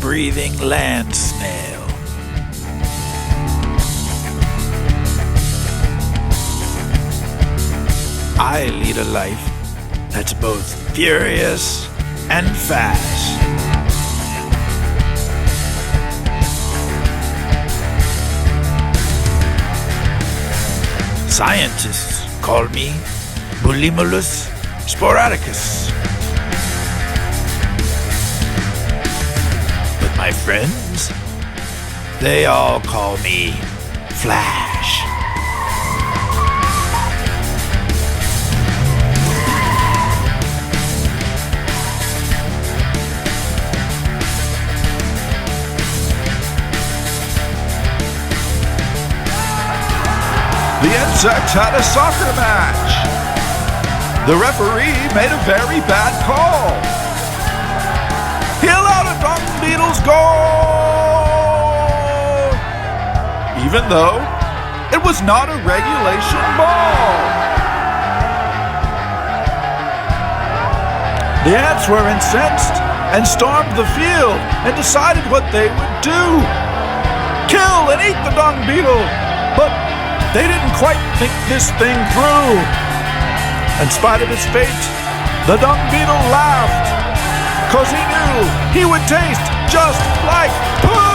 breathing land snail. I lead a life that's both furious and fast. Scientists call me Bulimulus sporadicus. But my friends, they all call me Flash. The insects had a soccer match. The referee made a very bad call. He allowed a dung beetle's goal, even though it was not a regulation ball. The ants were incensed and stormed the field and decided what they would do. Kill and eat the dung beetle, but they didn't quite think this thing through. In spite of his fate, the dung beetle laughed, 'cause he knew he would taste just like poo!